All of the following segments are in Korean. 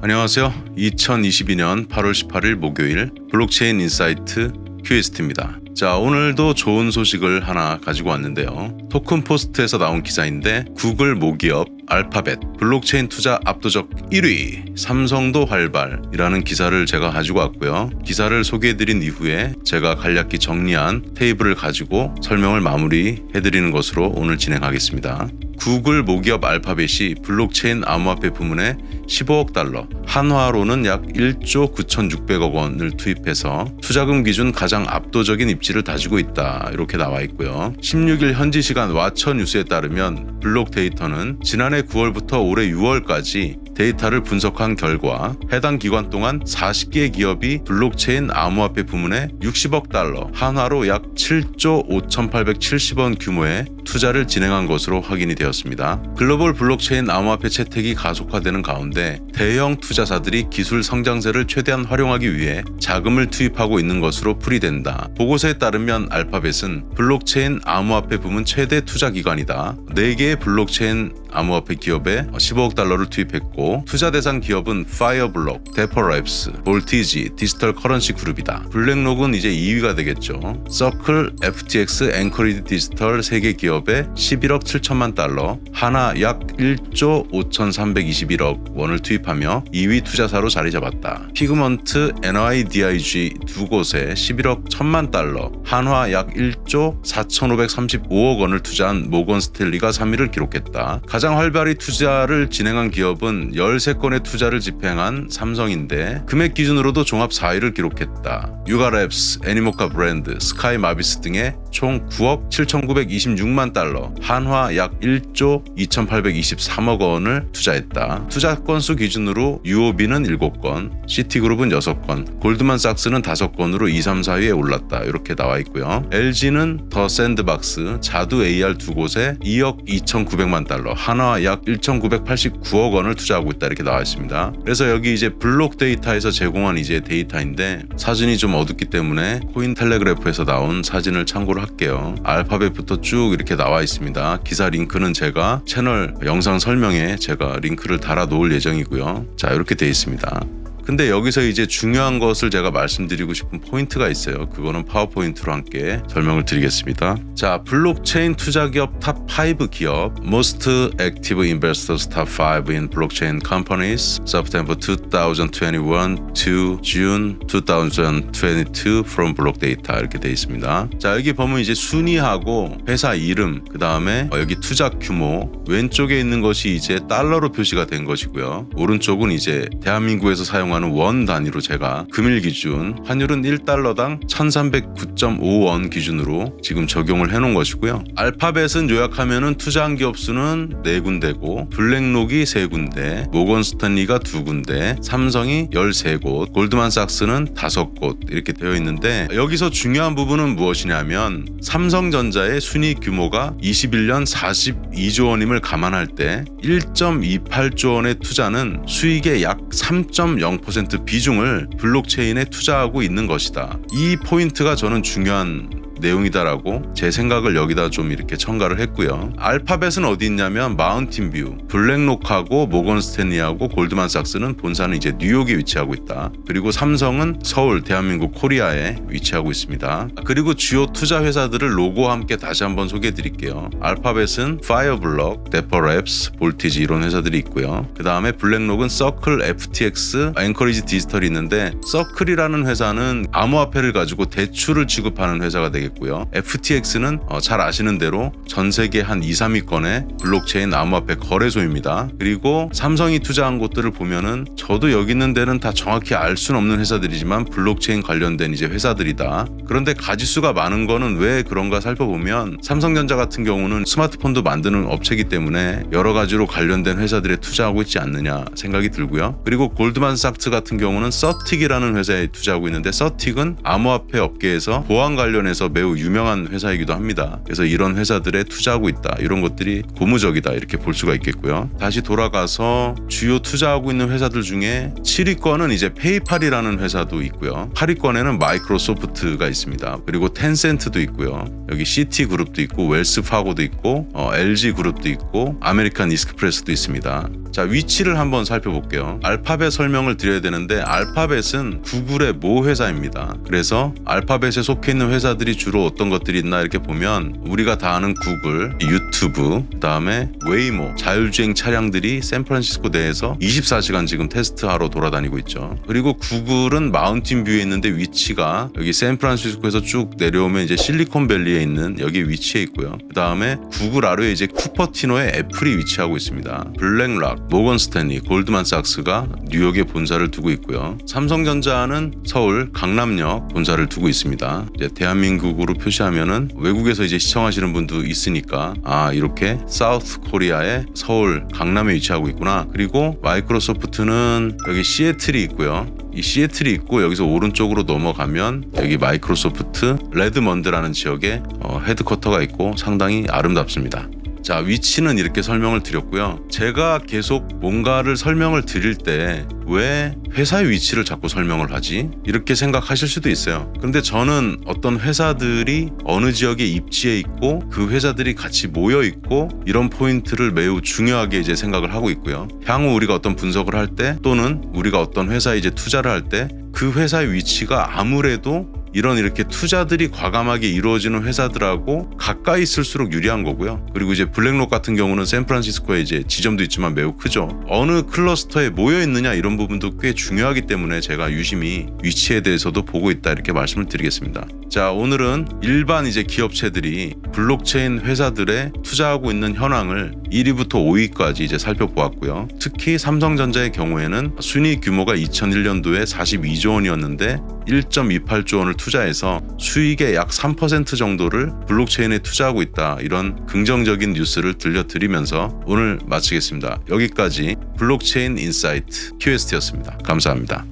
안녕하세요. 2022년 8월 18일 목요일 블록체인 인사이트 큐에스트입니다. 자, 오늘도 좋은 소식을 하나 가지고 왔는데요. 토큰포스트에서 나온 기사인데 구글 모기업 알파벳 블록체인 투자 압도적 1위 삼성도 활발이라는 기사를 제가 가지고 왔고요. 기사를 소개해드린 이후에 제가 간략히 정리한 테이블을 가지고 설명을 마무리해드리는 것으로 오늘 진행하겠습니다. 구글 모기업 알파벳이 블록체인 암호화폐 부문에 15억 달러, 한화로는 약 1조 9,600억 원을 투입해서 투자금 기준 가장 압도적인 입지를 다지고 있다. 이렇게 나와 있고요. 16일 현지 시간 와처 뉴스에 따르면 블록 데이터는 지난해 9월부터 올해 6월까지 데이터를 분석한 결과 해당 기간 동안 40개의 기업이 블록체인 암호화폐 부문에 60억 달러, 한화로 약 7조 5,870원 규모의 투자를 진행한 것으로 확인이 되었습니다. 글로벌 블록체인 암호화폐 채택이 가속화되는 가운데 대형 투자사들이 기술 성장세를 최대한 활용하기 위해 자금을 투입하고 있는 것으로 풀이된다. 보고서에 따르면 알파벳은 블록체인 암호화폐 부문 최대 투자 기관이다. 4개의 블록체인 암호화폐 기업에 15억 달러를 투입했고 투자 대상 기업은 파이어블록, 데퍼랩스, 볼티지, 디지털 커런시 그룹이다. 블랙록은 이제 2위가 되겠죠. 서클, FTX, 앵커리지 디지털 3개 기업에 11억 7천만 달러, 하나 약 1조 5,321억 원을 투입하며 2위 투자사로 자리 잡았다. 피그먼트, NYDIG 두 곳에 11억 1천만 달러, 한화 약 1조 4,535억 원을 투자한 모건 스탠리가 3위를 기록했다. 가장 활발히 투자를 진행한 기업은 13건의 투자를 집행한 삼성인데 금액 기준으로도 종합 4위를 기록했다. 유가랩스, 애니모카 브랜드, 스카이 마비스 등의 총 9억 7,926만 달러, 한화 약 1조 2,823억 원을 투자했다. 투자 건수 기준으로 UOB는 7건, 시티그룹은 6건, 골드만삭스는 5건으로 2, 3, 4위에 올랐다. 이렇게 나와 있고요. LG는 더 샌드박스, 자두 AR 두 곳에 2억 2,900만 달러, 한화 약 1,989억 원을 투자하고 있다. 이렇게 나와 있습니다. 그래서 여기 이제 블록 데이터에서 제공한 이제 데이터인데 사진이 좀 어둡기 때문에 코인텔레그래프에서 나온 사진을 참고를 할게요. 알파벳부터 쭉 이렇게 나와 있습니다. 기사 링크는 제가 채널 영상 설명에 제가 링크를 달아 놓을 예정이고요. 자, 이렇게 되어 있습니다. 근데 여기서 이제 중요한 것을 제가 말씀드리고 싶은 포인트가 있어요. 그거는 파워포인트로 함께 설명을 드리겠습니다. 자, 블록체인 투자기업 탑5 기업 Most Active Investors Top 5 in Blockchain Companies September 2021 to June 2022 from Block Data 이렇게 되어 있습니다. 자, 여기 보면 이제 순위하고 회사 이름, 그 다음에 여기 투자 규모, 왼쪽에 있는 것이 이제 달러로 표시가 된 것이고요. 오른쪽은 이제 대한민국에서 사용하는 원 단위로 제가 금일 기준 환율은 1달러당 1,309.5원 기준으로 지금 적용을 해놓은 것이고요. 알파벳은 요약하면은 투자한 기업 수는 4군데고 블랙록이 3군데, 모건 스탠리가 2군데, 삼성이 13곳, 골드만삭스는 5곳 이렇게 되어 있는데 여기서 중요한 부분은 무엇이냐면 삼성전자의 순이익 규모가 21년 42조 원임을 감안할 때 1.28조 원의 투자는 수익의 약 3.0% 비중을 블록체인에 투자하고 있는 것이다. 이 포인트가 저는 중요한 내용이다라고 제 생각을 여기다 좀 이렇게 첨가를 했고요. 알파벳은 어디 있냐면 마운틴뷰, 블랙록하고 모건 스탠리하고 골드만삭스는 본사는 이제 뉴욕에 위치하고 있다. 그리고 삼성은 서울, 대한민국 코리아에 위치하고 있습니다. 그리고 주요 투자 회사들을 로고와 함께 다시 한번 소개해 드릴게요. 알파벳은 파이어블록, 데퍼랩스, 볼티지 이런 회사들이 있고요. 그 다음에 블랙록은 서클, FTX, 앵커리지 디지털이 있는데 서클이라는 회사는 암호화폐를 가지고 대출을 취급하는 회사가 되겠고 FTX는 잘 아시는 대로 전 세계 한 2, 3위권의 블록체인 암호화폐 거래소입니다. 그리고 삼성이 투자한 곳들을 보면은 저도 여기 있는 데는 다 정확히 알 수는 없는 회사들이지만 블록체인 관련된 이제 회사들이다. 그런데 가지수가 많은 거는 왜 그런가 살펴보면 삼성전자 같은 경우는 스마트폰도 만드는 업체이기 때문에 여러 가지로 관련된 회사들에 투자하고 있지 않느냐 생각이 들고요. 그리고 골드만삭스 같은 경우는 서틱이라는 회사에 투자하고 있는데 서틱은 암호화폐 업계에서 보안 관련해서 매우 유명한 회사이기도 합니다. 그래서 이런 회사들에 투자하고 있다. 이런 것들이 고무적이다. 이렇게 볼 수가 있겠고요. 다시 돌아가서 주요 투자하고 있는 회사들 중에 7위권은 이제 페이팔이라는 회사도 있고요. 8위권에는 마이크로소프트가 있습니다. 그리고 텐센트도 있고요. 여기 시티그룹도 있고 웰스파고도 있고 LG그룹도 있고 아메리칸 익스프레스도 있습니다. 자, 위치를 한번 살펴볼게요. 알파벳 설명을 드려야 되는데 알파벳은 구글의 모 회사입니다. 그래서 알파벳에 속해 있는 회사들이 주로 어떤 것들이 있나 이렇게 보면 우리가 다 아는 구글, 유튜브, 그다음에 웨이모, 자율주행 차량들이 샌프란시스코 내에서 24시간 지금 테스트하러 돌아다니고 있죠. 그리고 구글은 마운틴 뷰에 있는데 위치가 여기 샌프란시스코에서 쭉 내려오면 이제 실리콘밸리에 있는 여기 위치해 있고요. 그다음에 구글 아래에 이제 쿠퍼티노에 애플이 위치하고 있습니다. 블랙락, 모건 스탠리, 골드만삭스가 뉴욕에 본사를 두고 있고요. 삼성전자는 서울 강남역 본사를 두고 있습니다. 이제 대한민국으로 표시하면은 외국에서 이제 시청하시는 분도 있으니까 이렇게 사우스 코리아의 서울 강남에 위치하고 있구나. 그리고 마이크로소프트는 여기 시애틀이 있고요. 이 시애틀이 있고 여기서 오른쪽으로 넘어가면 여기 마이크로소프트 레드먼드라는 지역에 헤드쿼터가 있고 상당히 아름답습니다. 자, 위치는 이렇게 설명을 드렸고요. 제가 계속 뭔가를 설명을 드릴 때 왜 회사의 위치를 자꾸 설명을 하지? 이렇게 생각하실 수도 있어요. 그런데 저는 어떤 회사들이 어느 지역에 입지해 있고 그 회사들이 같이 모여 있고 이런 포인트를 매우 중요하게 이제 생각을 하고 있고요. 향후 우리가 어떤 분석을 할 때 또는 우리가 어떤 회사에 이제 투자를 할 때 그 회사의 위치가 아무래도 이렇게 투자들이 과감하게 이루어지는 회사들하고 가까이 있을수록 유리한 거고요. 그리고 이제 블랙록 같은 경우는 샌프란시스코에 이제 지점도 있지만 매우 크죠. 어느 클러스터에 모여 있느냐 이런 부분도 꽤 중요하기 때문에 제가 유심히 위치에 대해서도 보고 있다 이렇게 말씀을 드리겠습니다. 자, 오늘은 일반 이제 기업체들이 블록체인 회사들에 투자하고 있는 현황을 1위부터 5위까지 이제 살펴보았고요. 특히 삼성전자의 경우에는 순이익 규모가 2001년도에 42조 원이었는데 1.28조 원을 투자해서 수익의 약 3% 정도를 블록체인에 투자하고 있다. 이런 긍정적인 뉴스를 들려드리면서 오늘 마치겠습니다. 여기까지 블록체인 인사이트 QST였습니다. 감사합니다.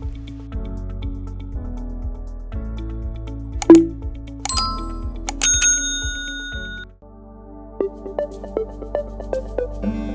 you